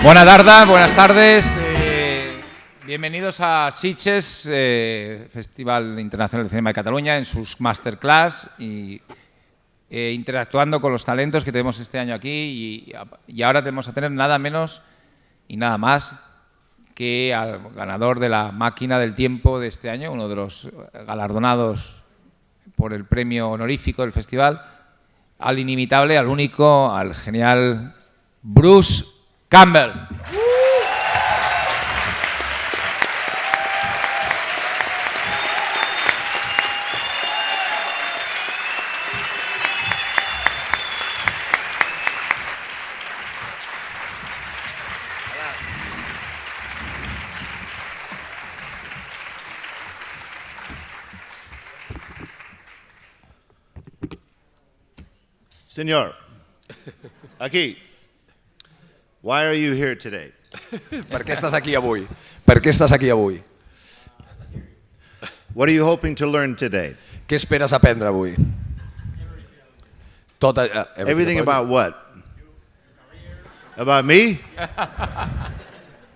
Buenas tardes. Bienvenidos a Sitges, Festival Internacional de Cinema de Cataluña, en sus Masterclass y interactuando con los talentos que tenemos este año aquí. Y ahora tenemos a tener nada menos y nada más que al ganador de la máquina del tiempo de este año, uno de los galardonados por el premio honorífico del festival, al inimitable, al único, al genial Bruce Campbell. Senor, aquí. Why are you here today? Per què estàs aquí avui? Per què estàs aquí avui? What are you hoping to learn today? Què esperes aprendre avui? Tot, everything about what? About me?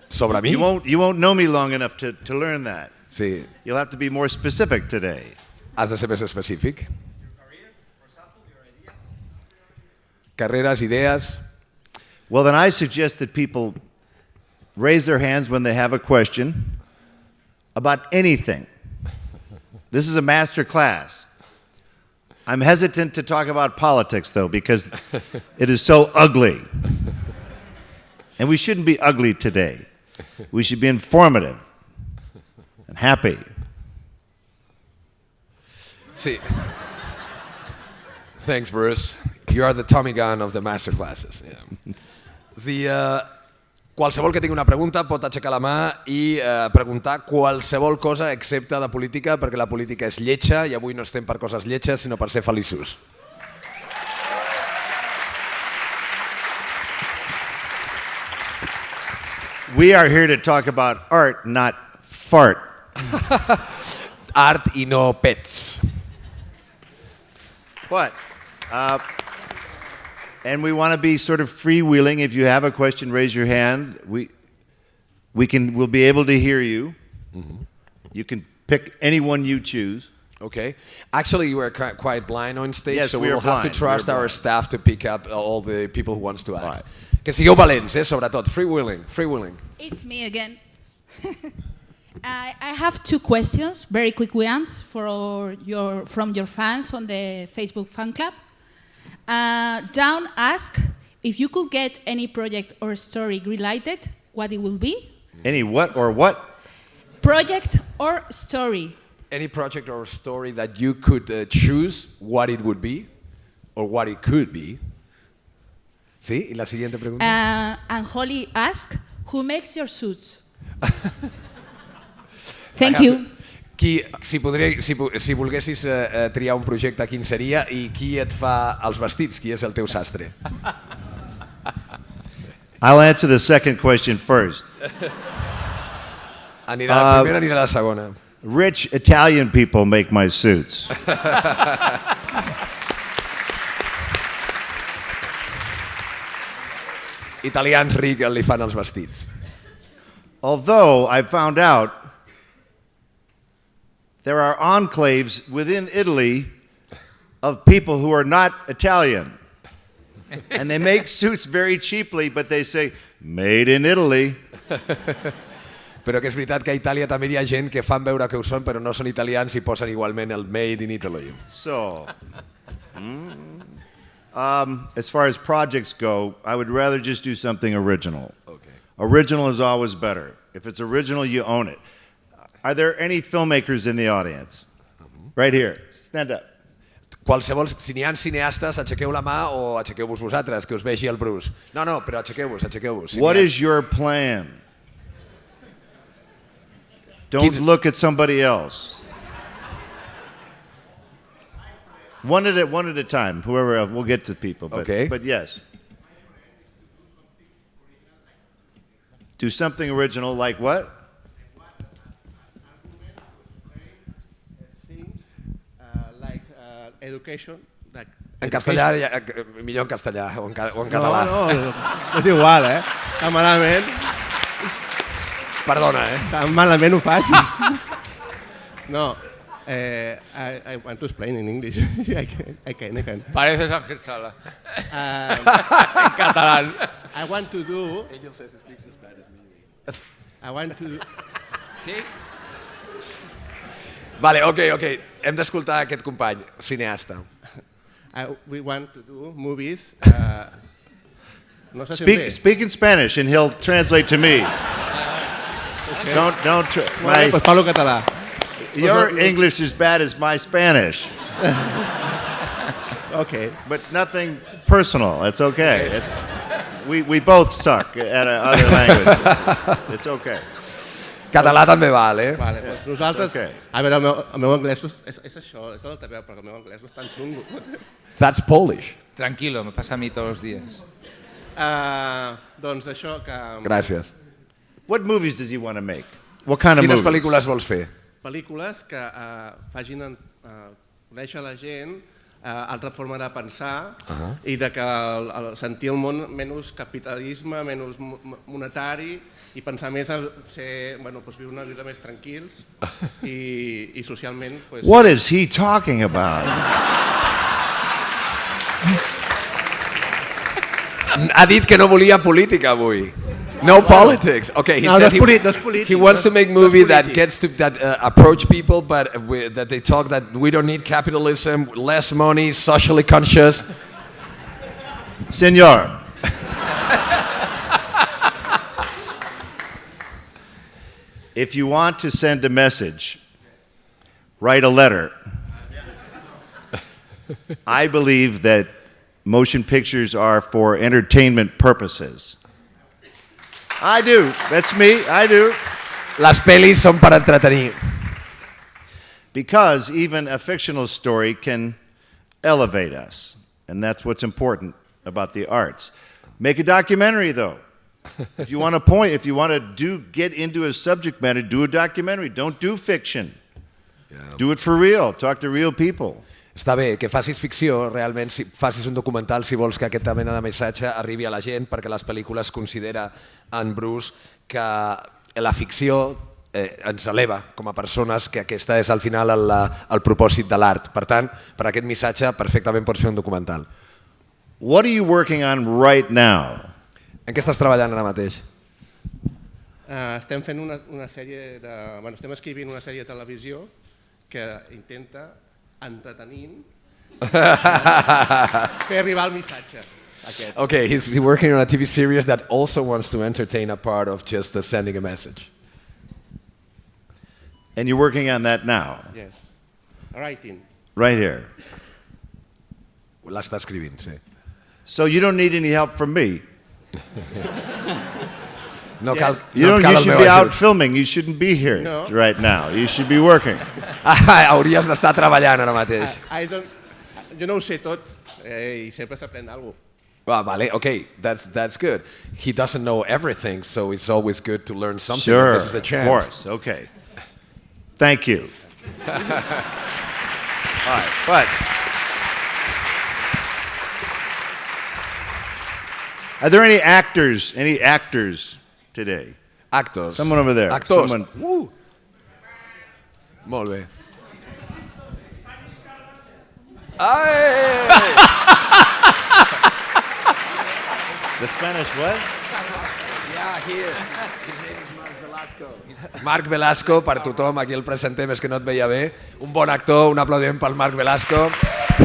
Sobre mi? You won't know me long enough to learn that. Sí. You'll have to be more specific today. Has de ser més específic. Carreres, idees. Well, then I suggest that people raise their hands when they have a question about anything. This is a master class. I'm hesitant to talk about politics, though, because it is so ugly. And we shouldn't be ugly today. We should be informative and happy. Sí. Thanks, Bruce. You are the Tommy gun of the master classes. Yeah. Qualsevol que tingui una pregunta pot aixecar la mà i preguntar qualsevol cosa excepte de política, perquè la política és lletja i avui no estem per coses lletges, sinó per ser feliços. We are here to talk about art, not fart. Art i no pets. What? And we want to be sort of freewheeling. If you have a question, raise your hand. We'll be able to hear you. Mm-hmm. You can pick anyone you choose. Okay. Actually, you were quite blind on stage, yes, so we will have to trust our staff to pick up all the people who wants to ask. Right. Que sigueu valents, sobretot. Freewheeling. It's me again. I have two questions, very quick ones from your fans on the Facebook fan club. Down ask if you could get any project or story greenlighted, what it will be? Any what or what? Project or story. Any project or story that you could choose, what it would be, or what it could be. ¿Sí? ¿Y la siguiente pregunta? And Holly ask, who makes your suits? Thank you. Si volguessis triar un projecte, quin seria i qui et fa els vestits? Qui és el teu sastre? I'll answer the second question first. Anirà la primera, anirà la segona. Rich Italian people make my suits. Italians rics li fan els vestits. Although I found out there are enclaves within Italy of people who are not Italian. And they make suits very cheaply, but they say, made in Italy. Però que és veritat que a Itàlia també hi ha gent que fan veure que ho són, però no són italians i posen igualment el made in Italy. So, as far as projects go, I would rather just do something original. Okay. Original is always better. If it's original, you own it. Are there any filmmakers in the audience? Right here. Stand up. Qualsevol, si n'hi ha cineastes, aixequeu la mà o aixequeu-vos vosaltres, que us vegi el Bruce. No, però aixequeu-vos. What is your plan? Don't look at somebody else. One at a time. Whoever else, we'll get to people. But yes. Do something original like what? Things like education, like En castellà, millor en castellà o en català. No, és igual, Tan malament. Perdona, Tan malament ho faig. No, I want to explain in English. I can. Pareces Ángel Sala. En catalán. I want to do... Angel says he speaks as bad as me. I want to... Sí? Vale, ok. Hem d'escoltar aquest company, cineasta. We want to do movies... No sé Speak in Spanish and he'll translate to me. Okay. Don't pues parlo català. your English is bad as my Spanish. Okay. But nothing personal. It's okay. We both suck at other languages. It's okay. Català també val, Vale, doncs nosaltres... Okay. A veure, el meu anglès és això, és de l'altaveu, però el meu anglès no és tan xungo. That's Polish. Tranquilo, me pasa a mí todos los días. Doncs això que... Gràcies. What movies does he want to make? What kind of Quines movies? pel·lícules vols fer? Pel·lícules que facin conèixer a la gent altra forma de pensar i de que sentir el món menys capitalisme, menys monetari i pensar més a viure una vida més tranquils i socialment... What is he talking about? Ha dit que no volia política avui. No politics. Okay, he said he wants to make movie that gets to approach people, but that they talk that we don't need capitalism, less money, socially conscious. Senor. If you want to send a message, write a letter. I believe that motion pictures are for entertainment purposes. I do. That's me. I do. Les pel·lis són per entretenir. Because even a fictional story can elevate us. And that's what's important about the arts. Make a documentary, though. If you want to get into a subject matter, do a documentary. Don't do fiction. Do it for real. Talk to real people. Està bé, que facis ficció, realment facis un documental si vols que aquesta mena de missatge arribi a la gent, perquè les pel·lícules considera en Bruce que la ficció ens eleva com a persones, que aquesta és al final el propòsit de l'art. Per tant, per aquest missatge perfectament pots fer un documental. What are you working on right now? En què estàs treballant ara mateix? Estem fent una sèrie de... estem escrivint una sèrie de televisió que intenta entretenint fer arribar el missatge aquest. Okay, he's working on a TV series that also wants to entertain a part of just sending a message. And you're working on that now? Yes. Writing. Right here. L'està escrivint, sí. So you don't need any help from me? No cal, You should be out filming. You shouldn't be here right now. You should be working. Hauries d'estar treballant ara mateix. Jo no ho sé tot i sempre s'aprèn alguna cosa. Well, vale, okay, that's good. He doesn't know everything, so it's always good to learn something. Sure, This is a chance. of course. Okay. Thank you. All right, but are there any actors today? Actors. Someone over there. Actors. Someone. Molt bé. Ai! The Spanish what? Yeah, he is. His name is Marc Velasco. Marc Velasco, per tothom, aquí el presentem, és que no et veia bé. Un bon actor, un aplaudiment pel Marc Velasco.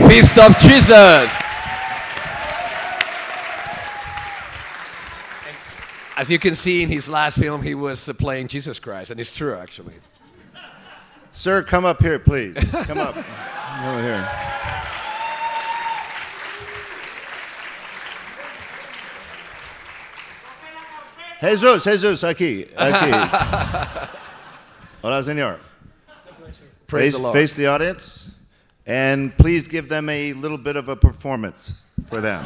Fist of Jesus! As you can see in his last film, he was playing Jesus Christ, and it's true, actually. Sir, come up here, please. Come up. Over here. Jesus, aquí. Hola, señor. Praise the Lord. Face the audience, and please give them a little bit of a performance for them.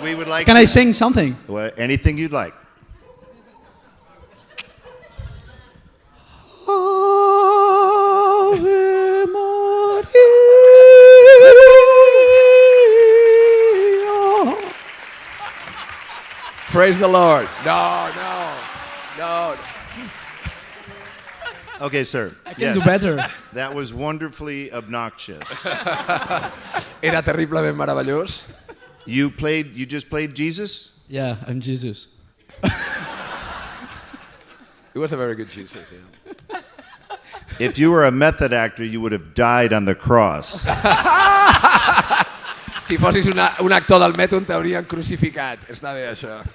We would like. Can I sing something? Well, anything you'd like. Ave Maria. Praise the Lord. No. Okay, sir. I can do better. That was wonderfully obnoxious. Era terriblement meravellós. You just played Jesus? Yeah, I'm Jesus. It was a very good Jesus, yeah. If you were a method actor, you would have died on the cross. Si fossis un actor del mètode, t'haurien crucificat. Està bé, això.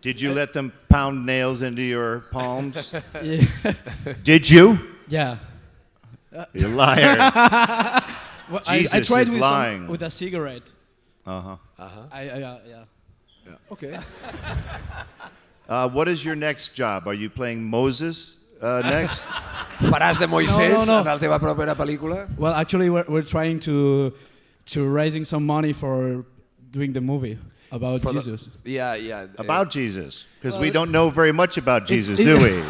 Did you let them pound nails into your palms? Yeah. Did you? Yeah. You liar. Well, Jesus I tried is with lying. with a cigarette. Uh-huh. Yeah. Okay. What is your next job? Are you playing Moses next? Faràs de Moisès No. en la teva propera pel·lícula? Well, actually, we're trying to raising some money for doing the movie about Jesus. Yeah. About Jesus. Because we don't know very much about Jesus, it- do we?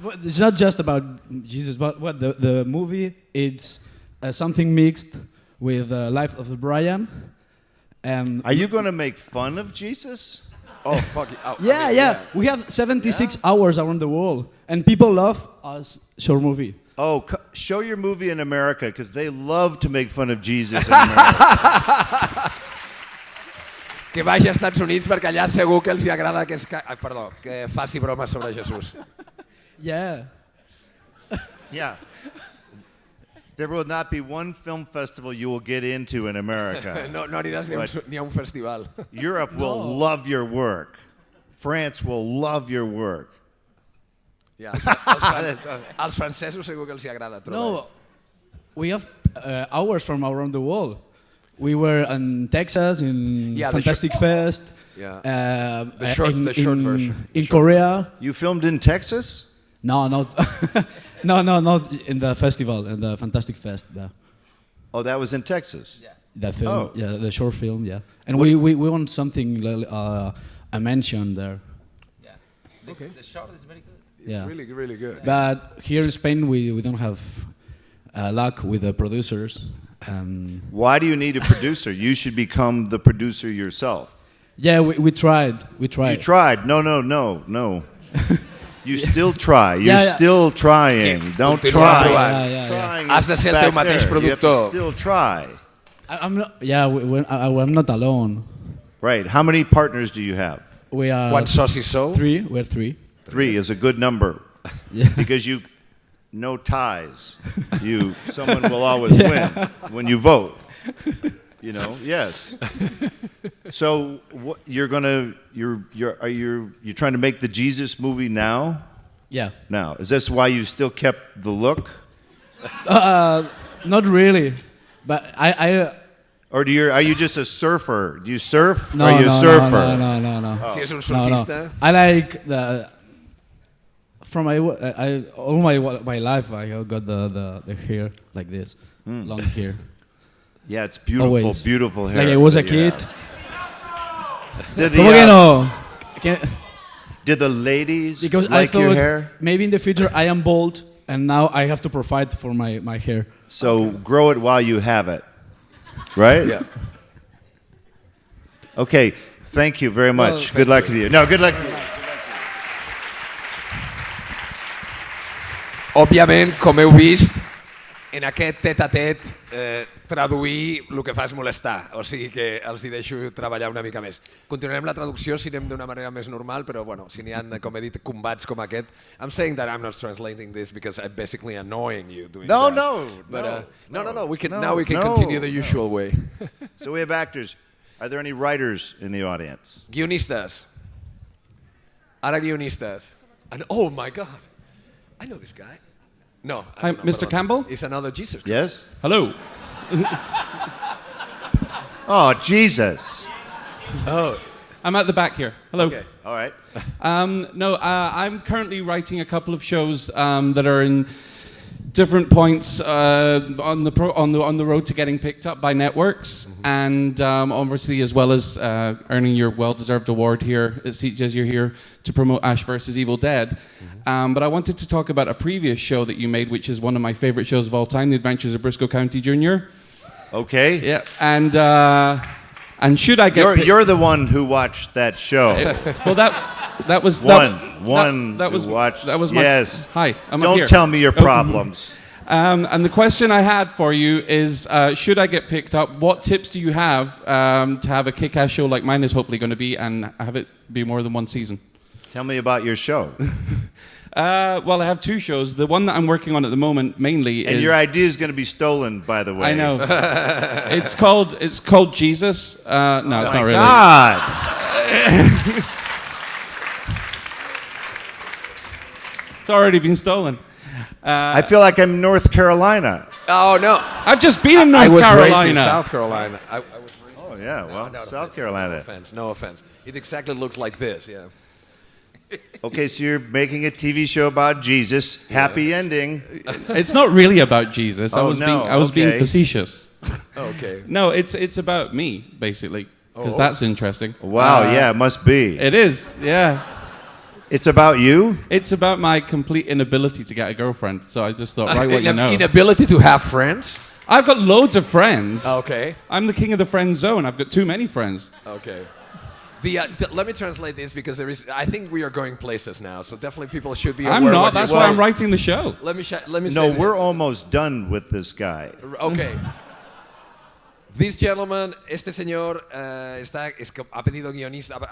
Well, it's not just about Jesus, but what the movie, it's something mixed with Life of Brian. And Are you going to make fun of Jesus? Oh, fuck it. Oh, yeah. We have 76 hours around the world, and people love us short movie. Oh, show your movie in America, because they love to make fun of Jesus in America. Que vagi als Estats Units perquè allà segur que els hi agrada que faci bromes sobre Jesús. Yeah. Yeah. There will not be one film festival you will get into in America. No aniràs ni a un festival. Europe will love your work. France will love your work. Yeah, als francesos segur que els hi agrada. No, we have hours from around the world. We were in Texas, in Fantastic Fest. Yeah. The short version. In Korea. You filmed in Texas? No, not not in the festival, in the Fantastic Fest. Oh, that was in Texas? Yeah. The film, the short film, yeah. And we want something, a mention there. Yeah. The shot is very good. Yeah. Really, really good. But here in Spain, we don't have luck with the producers. Why do you need a producer? You should become the producer yourself. Yeah, we tried. You tried. No. You still try. You're Yeah. still trying. Don't Continua try. provant. Trying Has de is ser el teu back mateix there. You have to productor. still try. I'm not. Yeah, I'm not alone. Right. How many partners do you have? We are Quants socis sou? three. We're three. 3 is a good number. Yeah. Because no ties. Someone will always win when you vote. Yes. So you're trying to make the Jesus movie now? Yeah. Now, is this why you still kept the look? Not really, but Or are you just a surfer? Do you surf? No, or are you a surfer? No. Si és un No. surfista. I like from all my life I got the hair like this, long hair. Yeah, it's beautiful, Always. beautiful hair. Like I was a that you kid. have. ¿Cómo que no? Did the ladies Because I like your thought hair? maybe in the future I am bald and now I have to provide for my hair. So grow it while you have it, right? Yeah. Okay, thank you very much. Well, good luck to you. No, good luck to you. Òbviament, com heu vist, en aquest tet-a-tet traduir el que fa és molestar, o sigui que els hi deixo treballar una mica més. Continuarem la traducció si anem d'una manera més normal, però bueno, si n'hi ha, com he dit, combats com aquest. I'm saying that I'm not translating this because I'm basically annoying you doing that. No, we can continue the usual way. So we have actors. Are there any writers in the audience? Guionistes. Ara guionistes. Oh my God. I know this guy. No. Hi, Mr. Campbell? It's another Jesus. Yes? Hello. Oh, Jesus. Oh. I'm at the back here. Hello. Okay, all right. I'm currently writing a couple of shows that are in different points on the road to getting picked up by networks, and obviously as well as earning your well-deserved award here at Sitges. You're here to promote Ash vs. Evil Dead. But I wanted to talk about a previous show that you made, which is one of my favorite shows of all time, The Adventures of Briscoe County Jr. Okay. Yeah, and And should I get You're the one who watched that show. well, that was One that was who watched. that was my yes. Hi, I'm up Don't here. tell me your problems. And the question I had for you is, should I get picked up, what tips do you have to have a kick-ass show like mine is hopefully going to be and have it be more than one season? Tell me about your show. Well, I have two shows. The one that I'm working on at the moment mainly is... And your idea is going to be stolen, by the way. I know. It's called Jesus. No, it's not really. God. It's already been stolen. I feel like I'm in North Carolina. Oh, no. I've just been in North I was Carolina. raised in South Carolina. I was raised Oh, yeah, well, no South offense, Carolina. No offense, no offense. It exactly looks like this, yeah. Okay, so you're making a TV show about Jesus. Happy ending. It's not really about Jesus. Oh, I was being okay. facetious. Okay. No, it's about me basically because Oh. that's interesting. Wow, yeah, it must be. It is. Yeah. It's about you? It's about my complete inability to get a girlfriend. So I just thought, right, what you know. Inability to have friends? I've got loads of friends. Okay. I'm the king of the friend zone. I've got too many friends. Okay. Let me translate this because I think we are going places now, so definitely people should be aware. I'm what not. you're That's saying. why I'm writing the show. Let me say No, this. we're almost done with this guy. Okay. This gentleman, este senyor, ha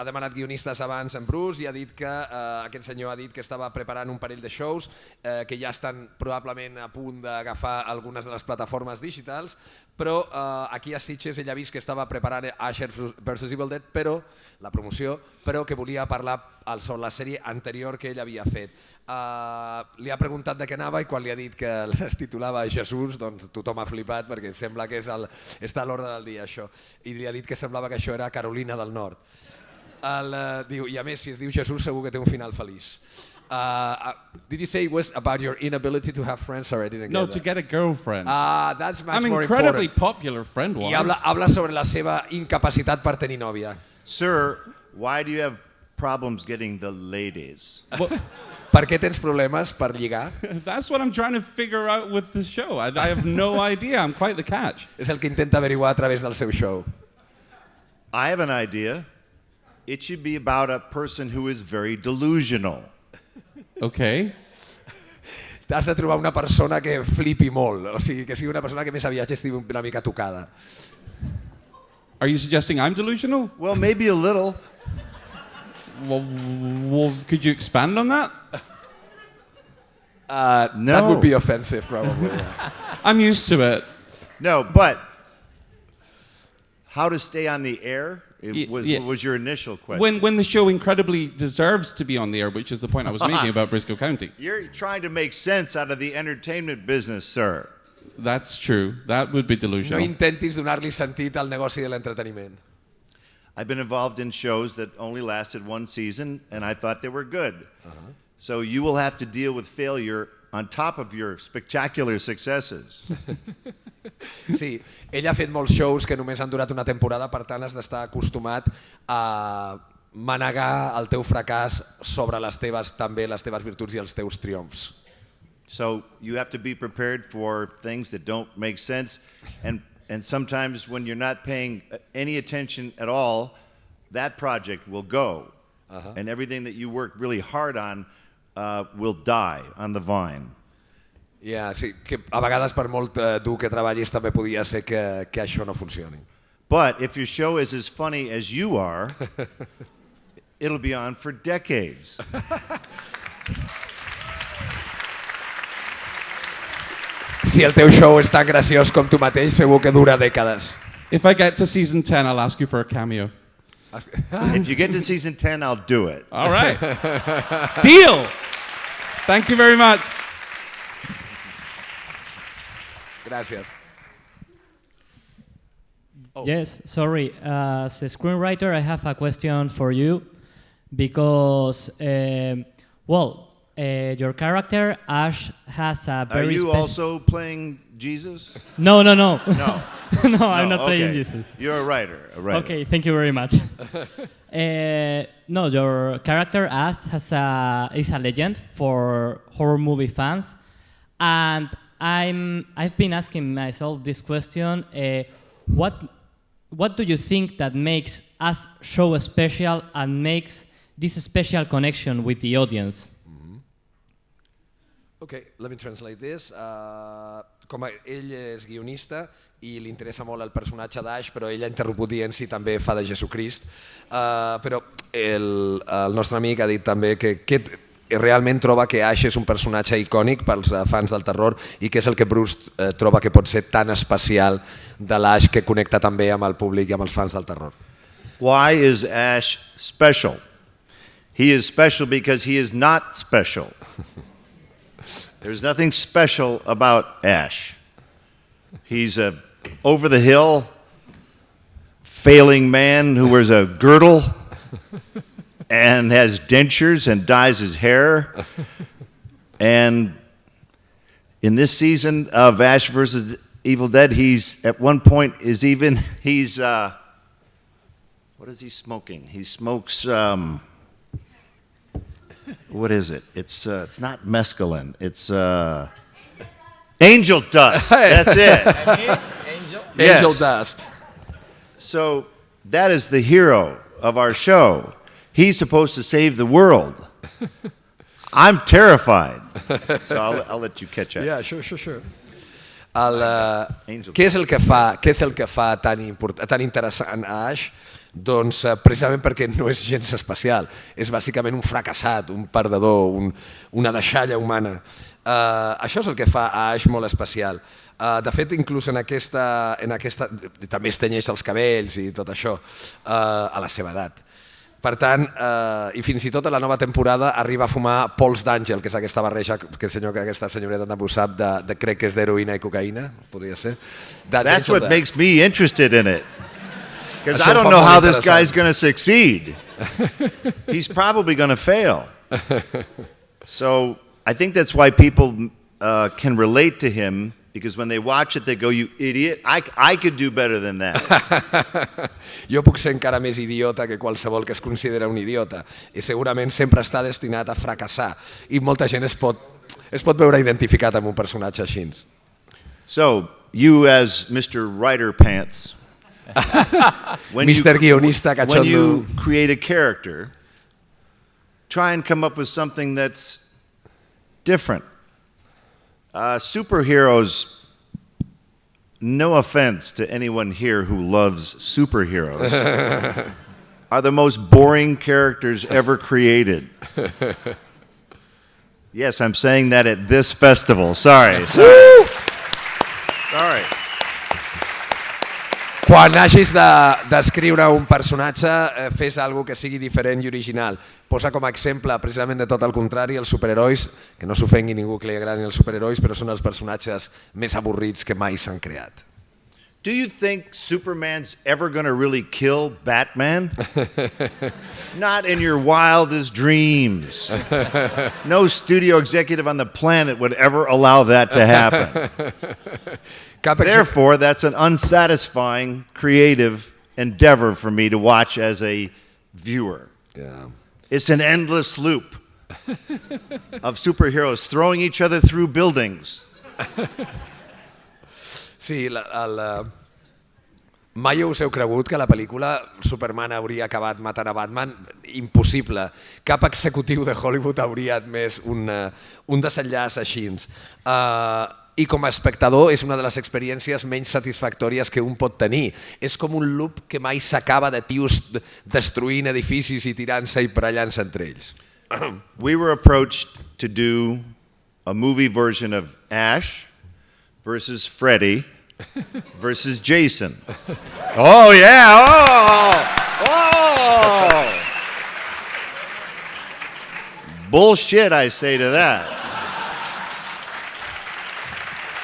demanat guionistes abans en Bruce i ha dit que aquest senyor ha dit que estava preparant un parell de shows que ja estan probablement a punt d'agafar algunes de les plataformes digitals, però aquí a Sitges ell ha vist que estava preparant Asher vs Evil Dead, però la promoció, però que volia parlar sobre la sèrie anterior que ell havia fet. Li ha preguntat de què anava i quan li ha dit que es titulava Jesús, doncs tothom ha flipat perquè sembla que està a l'ordre del dia això. I li ha dit que semblava que això era Carolina del Nord. Diu, i a més, si es diu Jesús segur que té un final feliç. Did you say it was about your inability to have friends? Sorry, I didn't get that. No, to get a girlfriend. That's much I'm more incredibly important. popular friend-wise. I habla sobre la seva incapacitat per tenir nòvia. Sir, why do you have problems getting the ladies? Per què tens problemes per lligar? That's what I'm trying to figure out with this show. I have no idea. I'm quite the catch. És el que intenta averiguar a través del seu show. I have an idea. It should be about a person who is very delusional. Okay. Has de trobar una persona que flipi molt, o sigui, que sigui una persona que més aviat estigui una mica tocada. Are you suggesting I'm delusional? Well, maybe a little. Well, could you expand on that? No. That would be offensive, probably. Yeah. I'm used to it. No, but how to stay on the air Yeah. was your initial question. When the show incredibly deserves to be on the air, which is the point I was making about Briscoe County. You're trying to make sense out of the entertainment business, sir. That's true. That would be No delusional. intentis donar-li sentit al negoci de l'entreteniment. I've been involved in shows that only lasted one season, and I thought they were good. So you will have to deal with failure on top of your spectacular successes. Sí, ell ha fet molts shows que només han durat una temporada, per tant has d'estar acostumat a manegar el teu fracàs sobre també les teves virtuts i els teus triomfs. So you have to be prepared for things that don't make sense, and sometimes when you're not paying any attention at all, that project will go, and everything that you worked really hard on will die on the vine. Yeah, sí, que a vegades per molt dur que treballis també podia ser que això no funcioni. But if your show is as funny as you are, it'll be on for decades. Si el teu show és tan graciós com tu mateix, segur que dura dècades. If I get to season 10, I'll ask you for a cameo. If you get to season 10, I'll do it. All right. Deal. Thank you very much. Gràcies. Yes, sorry. As a screenwriter, I have a question for you because, your character, Ash, has a Are very you also playing Jesus? No. No. No, I'm not playing okay. Jesus. You're a writer. Okay, thank you very much. No, your character Ash is a legend for horror movie fans, and I've been asking myself this question: what what do you think that makes us show special and makes this special connection with the audience? Okay, let me translate this. Ell és guionista i li interessa molt el personatge d'Ash, però ell ha interromput dient si també fa de Jesucrist. Però el nostre amic ha dit també que realment troba que Ash és un personatge icònic pels fans del terror i que és el que Bruce troba que pot ser tan especial de l'Ash que connecta també amb el públic i amb els fans del terror. Why is Ash special? He is special because he is not special. There's nothing special about Ash. He's a over-the-hill, failing man who wears a girdle and has dentures and dyes his hair. And in this season of Ash versus Evil Dead, he's at one point what is he smoking? He smokes what is it? It's not mescaline. It's angel dust. That's it. Angel dust. So that is the hero of our show. He's supposed to save the world. I'm terrified. So I'll let you catch up. Yeah, sure. Què és el que fa tan interessant a Ash? Doncs precisament perquè no és gens especial, és bàsicament un fracassat, un perdedor, una deixalla humana. Això és el que fa a Ash molt especial. De fet, inclús en aquesta també es tenyeix els cabells i tot això a la seva edat. Per tant, i fins i tot a la nova temporada arriba a fumar pols d'àngel, que és aquesta barreja que aquesta senyoreta també ho sap, crec que és d'heroïna i cocaïna, podria ser. That's what makes me interested in it. Because I don't know how this guy's going to succeed. He's probably going to fail. So I think that's why people can relate to him, because when they watch it, they go, you idiot, I could do better than that. Jo puc ser encara més idiota que qualsevol que es considera un idiota i segurament sempre està destinat a fracassar i molta gent es pot veure identificat amb un personatge així. So, you as Mr. Writer Pants, Mr. Guionista cachondo, when you create a character, try and come up with something that's different. Superheroes, no offense to anyone here who loves superheroes, are the most boring characters ever created. Yes, I'm saying that at this festival. Sorry. Quan hagis d'escriure un personatge, fes alguna que sigui diferent i original. Posa com a exemple, precisament de tot el contrari, els superherois, que no s'ofengui ningú que li agradin els superherois, però són els personatges més avorrits que mai s'han creat. Do you think Superman's ever going to really kill Batman? Not in your wildest dreams. No studio executive on the planet would ever allow that to happen. Therefore, that's an unsatisfying creative endeavor for me to watch as a viewer. Yeah. It's an endless loop of superheroes throwing each other through buildings. Sí, mai us heu cregut que la pel·lícula Superman hauria acabat matant a Batman? Impossible. Cap executiu de Hollywood hauria admès un desenllaç així. I com a espectador és una de les experiències menys satisfactòries que un pot tenir. És com un loop que mai s'acaba de tios destruint edificis i tirant-se i barallant-se entre ells. We were approached to do a movie version of Ash versus Freddy versus Jason. Oh, yeah. Oh. Bullshit, I say to that.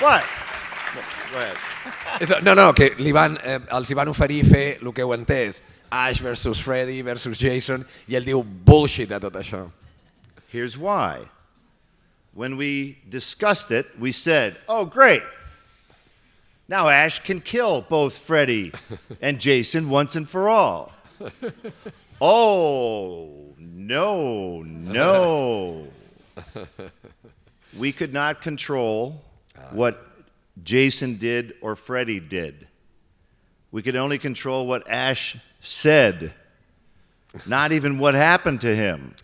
What? Go ahead. No, que els hi van oferir fer el que heu entès, Ash versus Freddy versus Jason, i ell diu bullshit a tot això. Here's why. When we discussed it, we said, oh, great. Now Ash can kill both Freddy and Jason once and for all. Oh, no. We could not control what Jason did or Freddy did. We could only control what Ash said, not even what happened to him.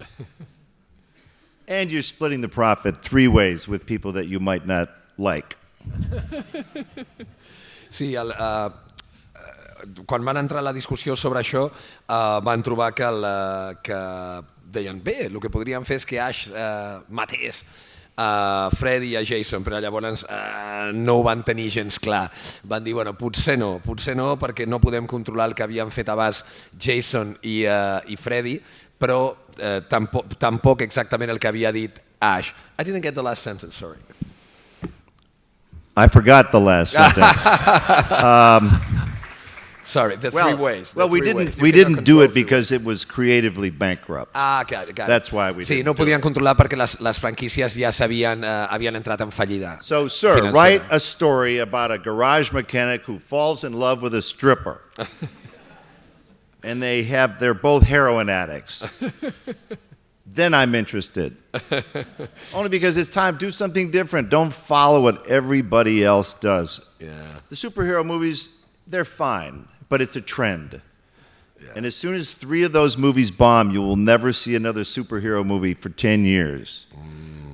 And you're splitting the profit 3 ways with people that you might not like. Sí, quan van entrar a la discussió sobre això, van trobar que deien, bé, el que podríem fer és que Ash matés a Freddy i a Jason, però llavors no ho van tenir gens clar. Van dir, bueno, potser no, perquè no podem controlar el que havien fet abans Jason i Freddy, però tampoc exactament el que havia dit Ash. I didn't get the last sentence, sorry. I forgot the last sentence. Sorry, the three ways. Well, we didn't do it because it was creatively bankrupt. Ah, got it. That's why we sí, didn't no do podien it. controlar perquè les franquícies ja havien entrat en fallida. So, sir, financera. write a story about a garage mechanic who falls in love with a stripper. And they're both heroin addicts. Then I'm interested. Only because it's time to do something different. Don't follow what everybody else does. Yeah. The superhero movies, they're fine, but it's a trend. Yeah. And as soon as 3 of those movies bomb, you will never see another superhero movie for 10 years.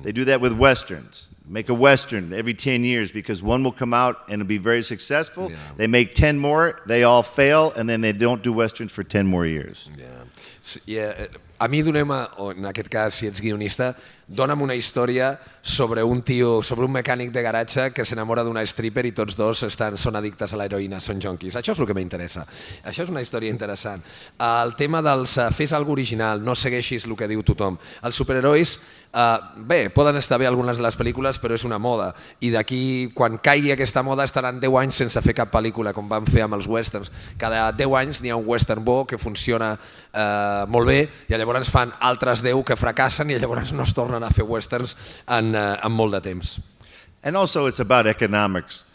They do that with Westerns. Make a Western every 10 years because one will come out and it'll be very successful. Yeah. They make 10 more, they all fail, and then they don't do Westerns for 10 more years. A mi dona'm, o en aquest cas si ets guionista, dona'm una història sobre un tio, sobre un mecànic de garatge que s'enamora d'una stripper i tots dos són addictes a l'heroïna, són junkies. Això és el que m'interessa. Això és una història interessant. El tema dels fes algo original, no segueixis el que diu tothom. Els superherois, bé, poden estar bé algunes de les pel·lícules, però és una moda. I d'aquí, quan caigui aquesta moda, estaran 10 anys sense fer cap pel·lícula, com van fer amb els westerns. Cada 10 anys n'hi ha un western bo que funciona molt bé i llavors fan altres 10 que fracassen i llavors no es tornen a fer westerns en molt de temps. And also it's about economics.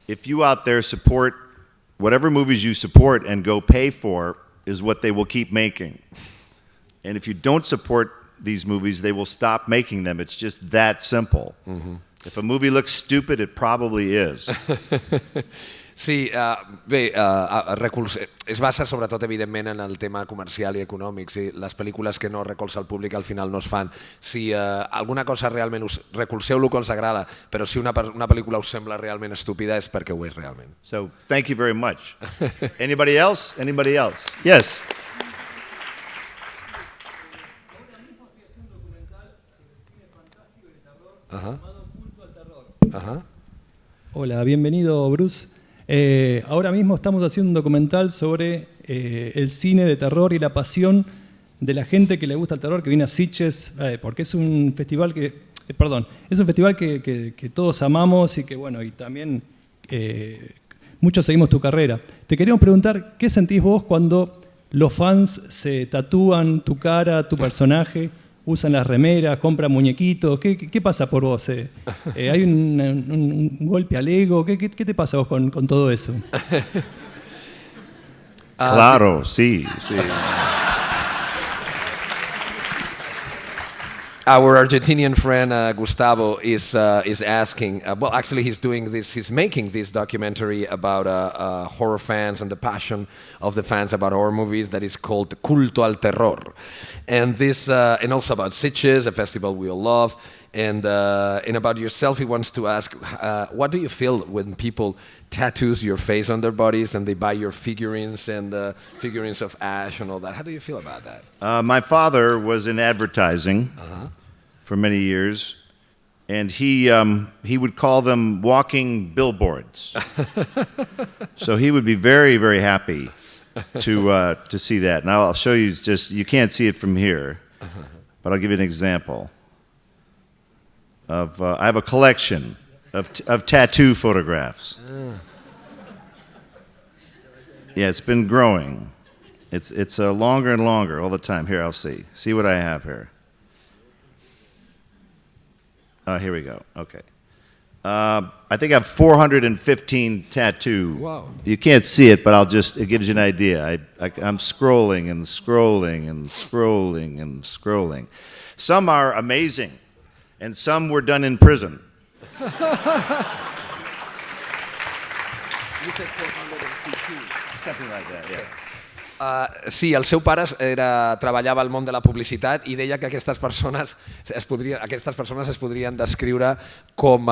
If you out there support whatever movies you support and go pay for is what they will keep making. And if you don't support these movies, they will stop making them. It's just that simple. Mm-hmm. If a movie looks stupid, it probably is. Sí, bé, es basa sobretot evidentment en el tema comercial i econòmic. Sí, les pel·lícules que no recolza el públic al final no es fan. Si alguna cosa realment recolzeu el que us agrada, però si una pel·lícula us sembla realment estúpida és perquè ho és realment. So, thank you very much. Anybody else? Anybody else? Yes. Hola, bienvenido Bruce. Ahora mismo estamos haciendo un documental sobre el cine de terror y la pasión de la gente que le gusta el terror, que viene a Sitges, porque es un festival que todos amamos y que bueno, y también muchos seguimos tu carrera. Te queríamos preguntar, ¿qué sentís vos cuando los fans se tatúan tu cara, tu personaje, usan las remeras, compran muñequitos? ¿Qué pasa por vos? ¿Hay un golpe al ego? ¿Qué te pasa vos con todo eso? Claro, sí. Our Argentinian friend Gustavo is asking. Well, actually, he's making this documentary about horror fans and the passion of the fans about horror movies that is called Culto al Terror, and also about Sitges, a festival we all love, and about yourself. He wants to ask, what do you feel when people tattoos your face on their bodies and they buy your figurines and figurines of Ash and all that? How do you feel about that? My father was in advertising for many years, and he would call them walking billboards. So he would be very, very happy to see that. Now I'll show you. You can't see it from here, but I'll give you an example. I have a collection of tattoo photographs. Yeah, it's been growing. It's longer and longer all the time. Here, I'll see. See what I have here. Here we go. Okay. I think I have 415 tattoo. Wow. You can't see it, but it gives you an idea. I'm scrolling and scrolling and scrolling and scrolling. Some are amazing, and some were done in prison. You said 415. Something like that, yeah. Sí, el seu pare treballava al món de la publicitat i deia que aquestes persones es podrien descriure com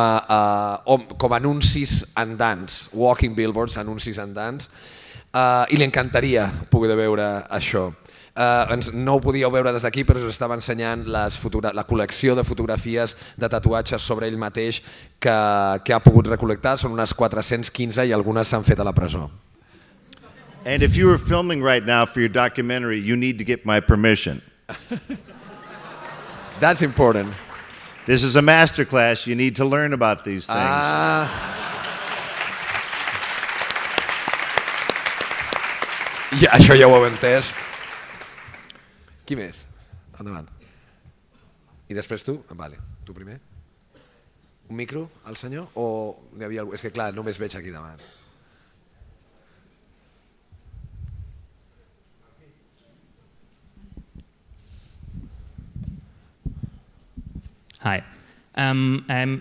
anuncis andants, walking billboards, anuncis andants, i li encantaria poder veure això. No ho podíeu veure des d'aquí, però us estava ensenyant la col·lecció de fotografies de tatuatges sobre ell mateix que ha pogut recol·lectar. Són unes 415 i algunes s'han fet a la presó. And if you were filming right now for your documentary, you need to get my permission. That's important. This is a masterclass. You need to learn about these things. Això ja ho heu entès. Qui més? Endavant. I després tu? Vale. Tu primer? Un micro al senyor? O n'hi havia algú? És que clar, només veig aquí davant. Hi. I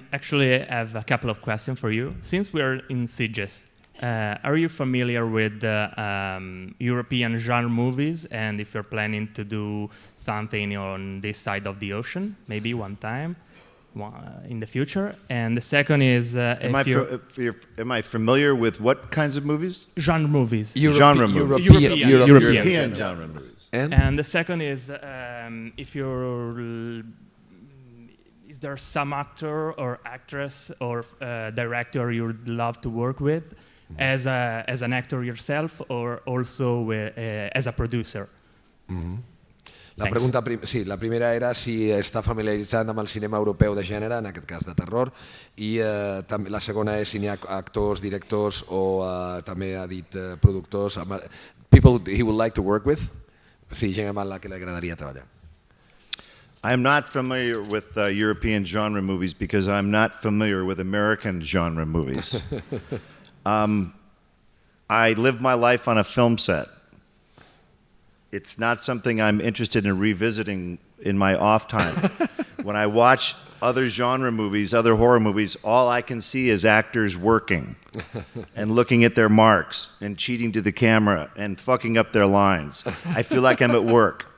have a couple of questions for you. Since we're in Sitges, are you familiar with the European genre movies, and if you're planning to do something on this side of the ocean, maybe one time in the future? And the second is, am I familiar with what kinds of movies? Genre movies. Genre movies. European genre movies. And the second is, is there some actor or actress or director you would love to work with as an actor yourself, or also as a producer? La primera era si està familiaritzat amb el cinema europeu de gènere, en aquest cas de terror, i la segona és si n'hi ha actors, directors o també ha dit productors, people he would like to work with, gent amb la que li agradaria treballar. I'm not familiar with European genre movies because I'm not familiar with American genre movies. I live my life on a film set. It's not something I'm interested in revisiting in my off time. When I watch other genre movies, other horror movies, all I can see is actors working and looking at their marks and cheating to the camera and fucking up their lines. I feel like I'm at work.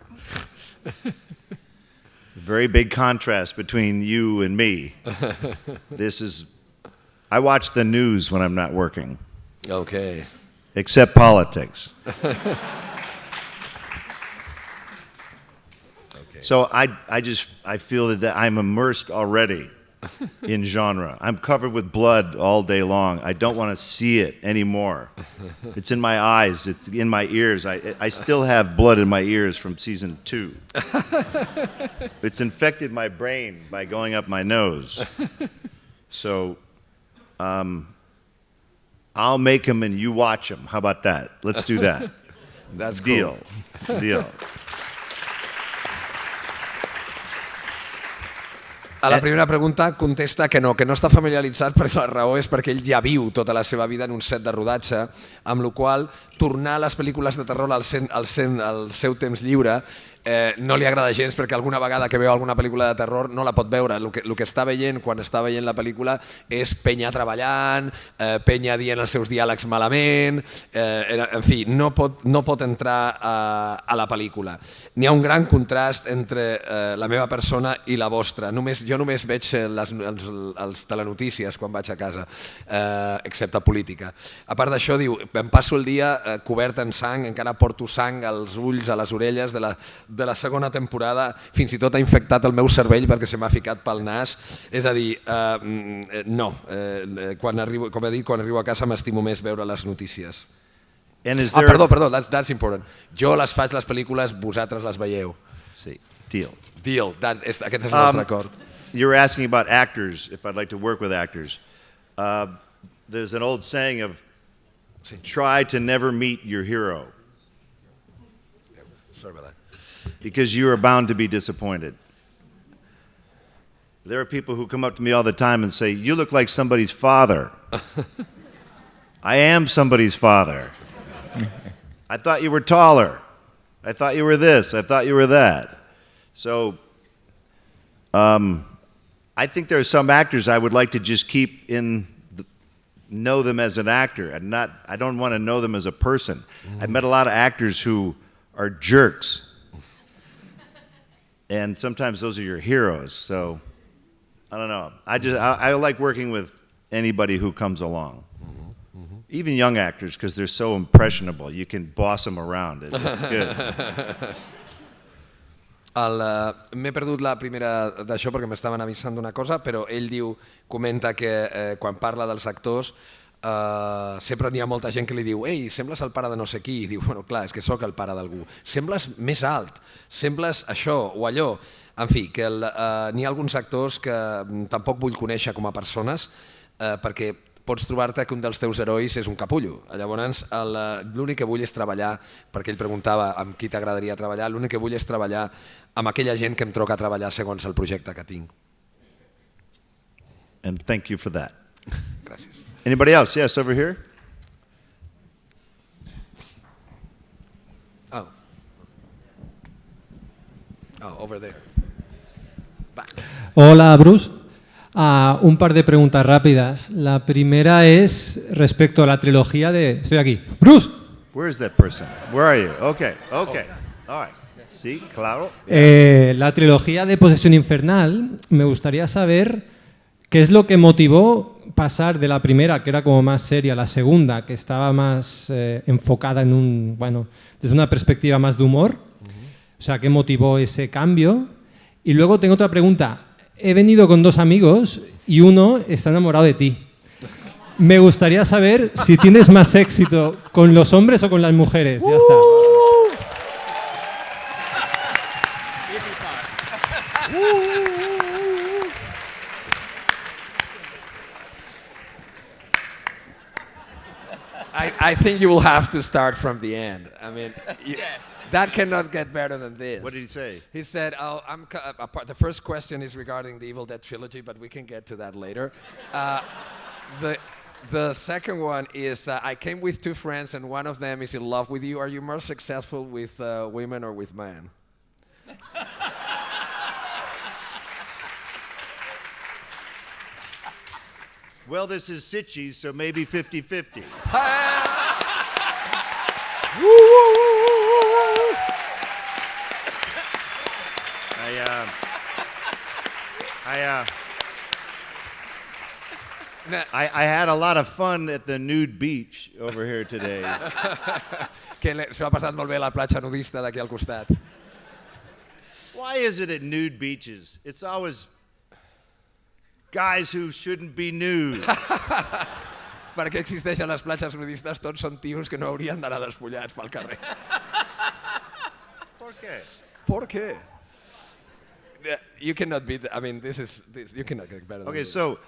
Very big contrast between you and me. I watch the news when I'm not working. Okay. Except politics. So I feel that I'm immersed already in genre. I'm covered with blood all day long. I don't want to see it anymore. It's in my eyes. It's in my ears. I still have blood in my ears from season 2. It's infected my brain by going up my nose. So I'll make them and you watch them. How about that? Let's do that. That's Deal. Cool. Deal. A la primera pregunta contesta que no està familiaritzat, perquè la raó és perquè ell ja viu tota la seva vida en un set de rodatge, amb la qual cosa tornar a les pel·lícules de terror al seu temps lliure no li agrada gens, perquè alguna vegada que veu alguna pel·lícula de terror no la pot veure. El que està veient quan està veient la pel·lícula és penya treballant, penya dient els seus diàlegs malament, en fi, no pot entrar a la pel·lícula. N'hi ha un gran contrast entre la meva persona i la vostra. Jo només veig les telenotícies quan vaig a casa, excepte política. A part d'això, diu, em passo el dia cobert en sang, encara porto sang als ulls, a les orelles de la segona temporada, fins i tot ha infectat el meu cervell perquè se m'ha ficat pel nas. És a dir, no, com he dit, quan arribo a casa m'estimo més veure les notícies. Perdó, that's important. Jo les faig les pel·lícules, vosaltres les veieu. Sí, deal. Deal, aquest és el nostre acord. You were asking about actors, if I'd like to work with actors. There's an old saying of, try to never meet your hero. Sorry about that. Because you are bound to be disappointed. There are people who come up to me all the time and say, you look like somebody's father. I am somebody's father. I thought you were taller. I thought you were this. I thought you were that. So I think there are some actors I would like to just keep in know them as an actor. I don't want to know them as a person. I've met a lot of actors who are jerks. And sometimes those are your heroes. So, I don't know. I like working with anybody who comes along. Even young actors, because they're so impressionable. You can boss them around. It's good. M'he perdut la primera d'això perquè m'estaven avisant d'una cosa, però ell comenta que quan parla dels actors sempre n'hi ha molta gent que li diu «Ei, sembles el pare de no sé qui», i diu «Bueno, clar, és que sóc el pare d'algú». Sembles més alt, sembles això o allò. En fi, que n'hi ha alguns actors que tampoc vull conèixer com a persones perquè pots trobar-te que un dels teus herois és un capullo. Llavors, l'únic que vull és treballar, perquè ell preguntava amb qui t'agradaria treballar, l'únic que vull és treballar amb aquella gent que em toca treballar segons el projecte que tinc. And thank you for that. Gràcies. Anybody else? Yes, over here. Oh, over there. Back. Hola, Bruce. Un par de preguntas rápidas. La primera es respecto a la trilogía de... Estoy aquí. ¡Bruce! Where is that person? Where are you? Okay. All right. Sí, claro. La trilogía de Posesión Infernal, me gustaría saber qué es lo que motivó pasar de la primera, que era como más seria, a la segunda, que estaba más enfocada en desde una perspectiva más de humor. O sea, ¿qué motivó ese cambio? Y luego tengo otra pregunta. He venido con 2 amigos y uno está enamorado de ti. Me gustaría saber si tienes más éxito con los hombres o con las mujeres. Ya está. I think you will have to start from the end. I mean, that cannot get better than this. What did he say? He said, the first question is regarding the Evil Dead trilogy, but we can get to that later. The second one is, I came with 2 friends and one of them is in love with you. Are you more successful with women or with men? Well, this is Sitges, so maybe 50-50. I had a lot of fun at the nude beach over here today. Que se m'ha passat molt bé la platja nudista d'aquí al costat. Why is it at nude beaches? It's always guys who shouldn't be nude. Per què existeixen les platges nudistes? Tots són tios que no haurien d'anar despullats pel carrer. ¿Por qué? ¿Por qué? You cannot beat. I mean, you cannot get better than Okay, this. so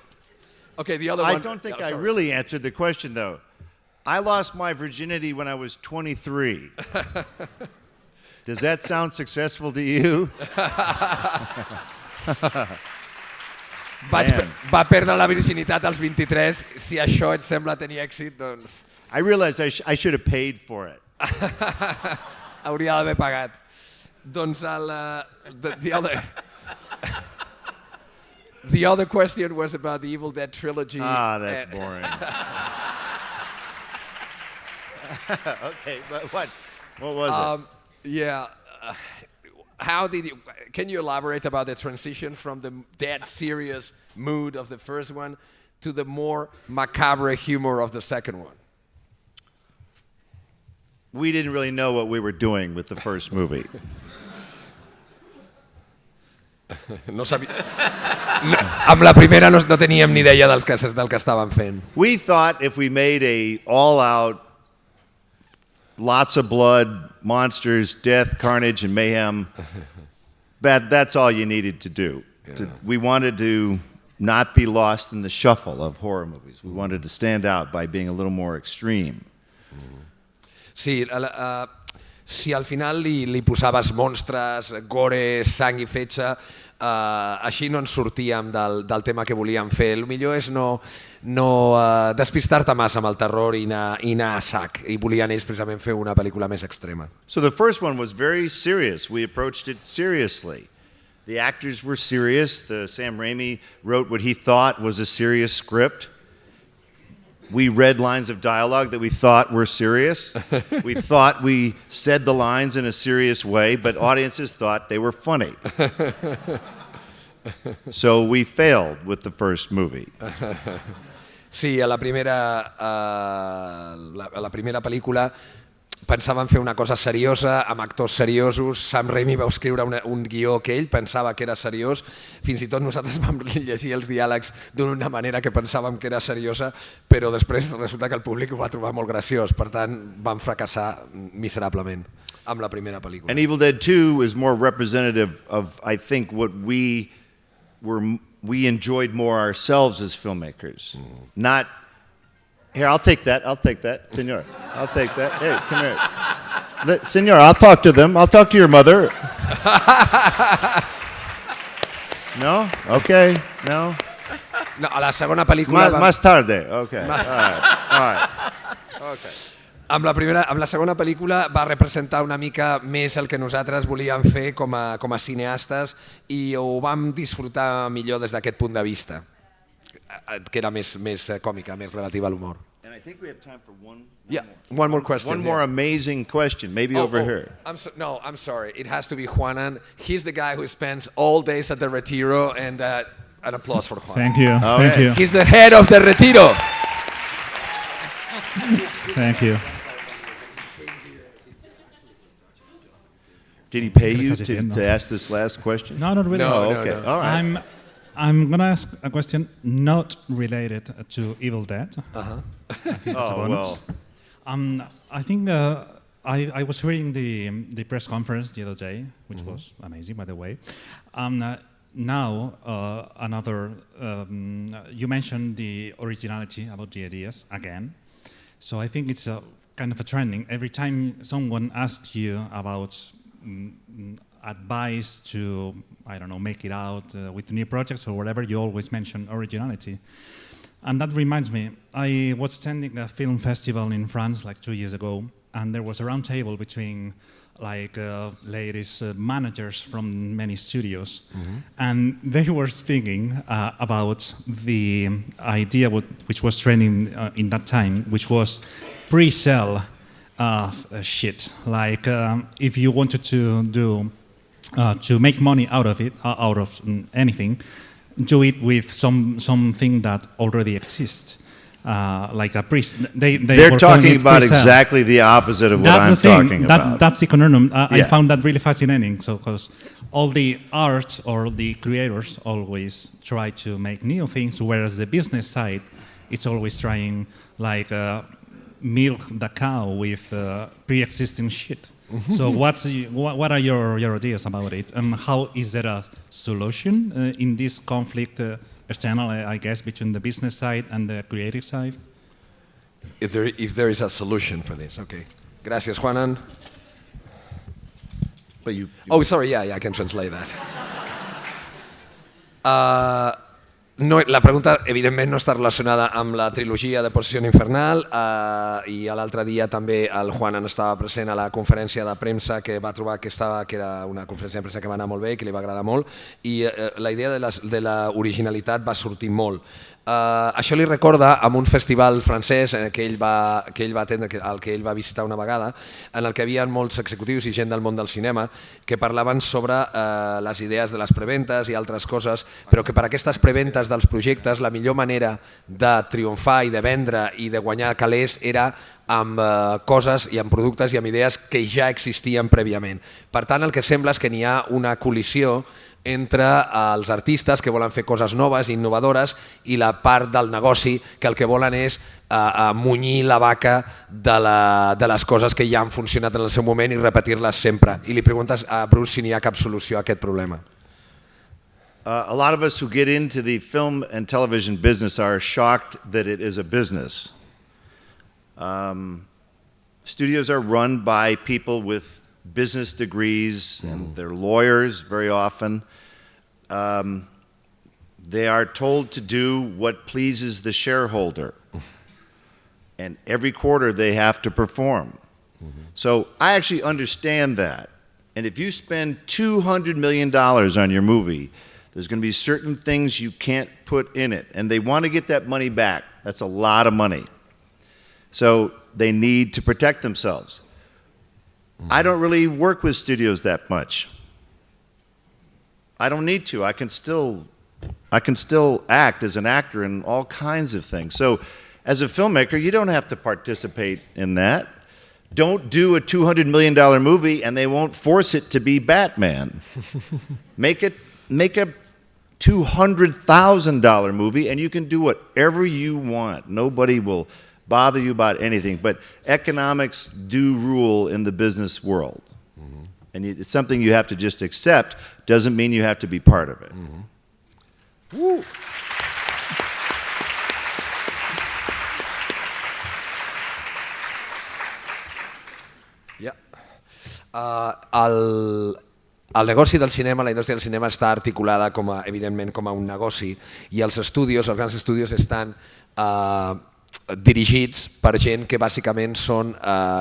Okay, the other one. I don't think I really answered the question, though. I lost my virginity when I was 23. Does that sound successful to you? Va perdre la virginitat als 23. Si això et sembla tenir èxit, doncs... I realized I should have paid for it. Hauria d'haver pagat. Doncs the other question was about the Evil Dead trilogy. That's boring. Okay, but what was it? Yeah. Can you elaborate about the transition from the dead serious mood of the first one to the more macabre humor of the second one? We didn't really know what we were doing with the first movie. No sabia... amb la primera no teníem ni idea del que estàvem fent. We thought if we made a all-out, lots of blood, monsters, death, carnage, and mayhem, that's all you needed to do. Yeah. We wanted to not be lost in the shuffle of horror movies. We wanted to stand out by being a little more extreme. Sí, si al final li posaves monstres, gore, sang i fetge, així no ens sortíem del tema que volíem fer. El millor és no despistar-te massa amb el terror i anar a sac. I volien ells precisament fer una pel·lícula més extrema. So the first one was very serious. We approached it seriously. The actors were serious. Sam Raimi wrote what he thought was a serious script. we read lines of dialogue that we thought were serious. We thought we said the lines in a serious way, but audiences thought they were funny. So we failed with the first movie. Sí, a la primera pel·lícula pensaven fer una cosa seriosa, amb actors seriosos. Sam Raimi va escriure un guió que ell pensava que era seriós. Fins i tot nosaltres vam llegir els diàlegs d'una manera que pensàvem que era seriosa, però després resulta que el públic ho va trobar molt graciós. Per tant, van fracassar miserablement amb la primera pel·lícula. And Evil Dead 2 is more representative of, I think, what we enjoyed more ourselves as filmmakers. Not, here, I'll take that, senor. I'll take that. Hey, come here. Senor, I'll talk to them. I'll talk to your mother. No? Okay, no? No, a la segona pel·lícula... Más tarde, okay. All right. Okay. Amb la segona pel·lícula va representar una mica més el que nosaltres volíem fer com a cineastes i ho vam disfrutar millor des d'aquest punt de vista, que era més còmica, més relativa a l'humor. And I think we have time for one more question. One more amazing question, maybe over here. I'm sorry. It has to be Juanan. He's the guy who spends all days at the Retiro, and an applause for Juanan. Thank you. Thank you. He's the head of the Retiro. Thank you. Did he pay you to ask this last question? No, not really. No, okay. No. All right. I'm going to ask a question not related to Evil Dead. Uh-huh. I think that's a bonus. Well. I think I was reading the press conference the other day, which was amazing, by the way. Now, you mentioned the originality about the ideas again. So I think it's a kind of a trending. Every time someone asks you about advice to, I don't know, make it out with new projects or whatever, you always mention originality. And that reminds me, I was attending a film festival in France like 2 years ago, and there was a round table between ladies managers from many studios, and they were speaking about the idea which was trending in that time, which was pre-sell shit. Like if you wanted to do to make money out of it, out of anything, do it with something that already exists. Like a priest. They're talking about exactly the opposite of what I'm talking about. That's the conundrum. I found that really fascinating. So, because all the art or the creators always try to make new things, whereas the business side, it's always trying like milk the cow with pre-existing shit. So what are your ideas about it? And how is there a solution in this conflict, external, I guess, between the business side and the creative side? If there is a solution for this, okay. Gracias, Juanan. But you sorry, yeah, I can translate that. No, la pregunta, evidentment, no està relacionada amb la trilogia de Possessió Infernal i l'altre dia també el Juanan estava present a la conferència de premsa que va trobar que era una conferència de premsa que va anar molt bé i que li va agradar molt i la idea de l'originalitat va sortir molt. Això li recorda amb un festival francès que ell va atendre, al que ell va visitar una vegada, en el que hi havia molts executius i gent del món del cinema que parlaven sobre les idees de les preventes i altres coses, però que per aquestes preventes dels projectes la millor manera de triomfar i de vendre i de guanyar calés era amb coses i amb productes i amb idees que ja existien prèviament. Per tant, el que sembla és que n'hi ha una col·lisió entre els artistes que volen fer coses noves i innovadores i la part del negoci que el que volen és munyir la vaca de les coses que ja han funcionat en el seu moment i repetir-les sempre. I li preguntes a Bruce si n'hi ha cap solució a aquest problema. A lot of us who get into the film and television business are shocked that it is a business. Studios are run by people with business degrees, and they're lawyers very often. They are told to do what pleases the shareholder. And every quarter they have to perform. So I actually understand that. And if you spend $200 million on your movie, there's going to be certain things you can't put in it. And they want to get that money back. That's a lot of money. So they need to protect themselves. I don't really work with studios that much. I don't need to. I can still act as an actor in all kinds of things. So as a filmmaker, you don't have to participate in that. Don't do a $200 million movie and they won't force it to be Batman. Make a $200,000 movie and you can do whatever you want. Nobody will bother you about anything. But economics do rule in the business world. Mm-hmm. And it's something you have to just accept. Doesn't mean you have to be part of it. Mm-hmm. Woo. El negoci del cinema, la indústria del cinema està articulada evidentment com a un negoci i els grans estudis estan dirigits per gent que bàsicament són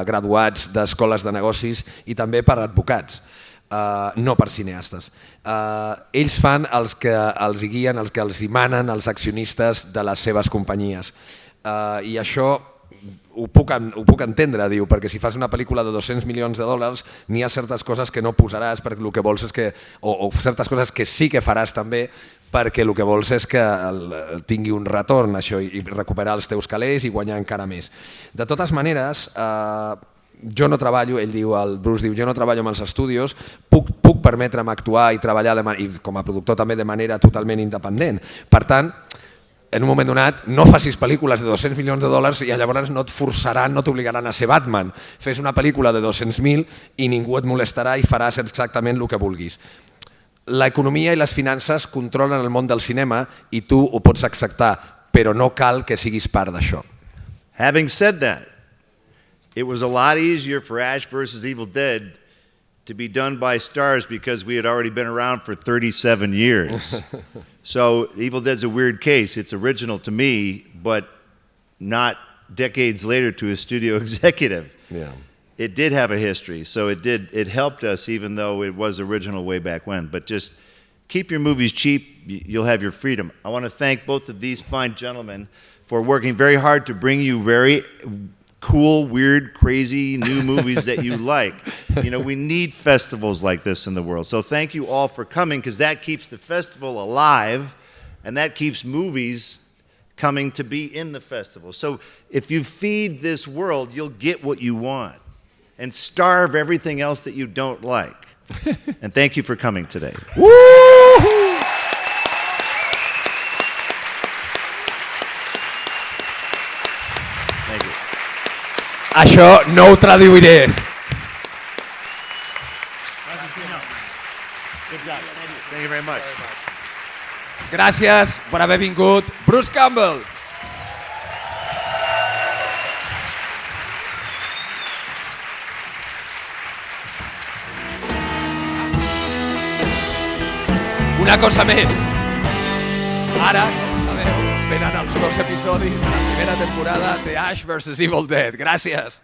graduats d'escoles de negocis i també per advocats, no per cineastes. Ells fan els que els guien, els que els manen els accionistes de les seves companyies i això ho puc entendre, diu, perquè si fas una pel·lícula de $200 milions n'hi ha certes coses que no posaràs perquè el que vols és que, o certes coses que sí que faràs també perquè el que vols és que tingui un retorn això i recuperar els teus calés i guanyar encara més. De totes maneres, jo no treballo, ell diu, el Bruce diu, jo no treballo amb els estudis, puc permetre'm actuar i treballar com a productor també de manera totalment independent. Per tant, en un moment donat, no facis pel·lícules de $200 milions i llavors no et forçaran, no t'obligaran a ser Batman. Fes una pel·lícula de 200.000 i ningú et molestarà i faràs exactament el que vulguis. L'economia i les finances controlen el món del cinema i tu ho pots acceptar, però no cal que siguis part d'això. Having said that, it was a lot easier for Ash vs. Evil Dead to be done by stars because we had already been around for 37 years. So Evil Dead's a weird case. It's original to me, but not decades later to a studio executive. Yeah. It did have a history, so it helped us even though it was original way back when. But just keep your movies cheap, you'll have your freedom. I want to thank both of these fine gentlemen for working very hard to bring you very cool, weird, crazy new movies that you like. You know, we need festivals like this in the world. So thank you all for coming because that keeps the festival alive and that keeps movies coming to be in the festival. So if you feed this world, you'll get what you want and starve everything else that you don't like. And thank you for coming today. Woo-hoo! Thank you. Això no ho traduiré. Thank you very much. Gràcies per haver vingut, Bruce Campbell. Una cosa més. Ara, com sabeu, venen els 2 episodis de la primera temporada de Ash vs. Evil Dead. Gràcies.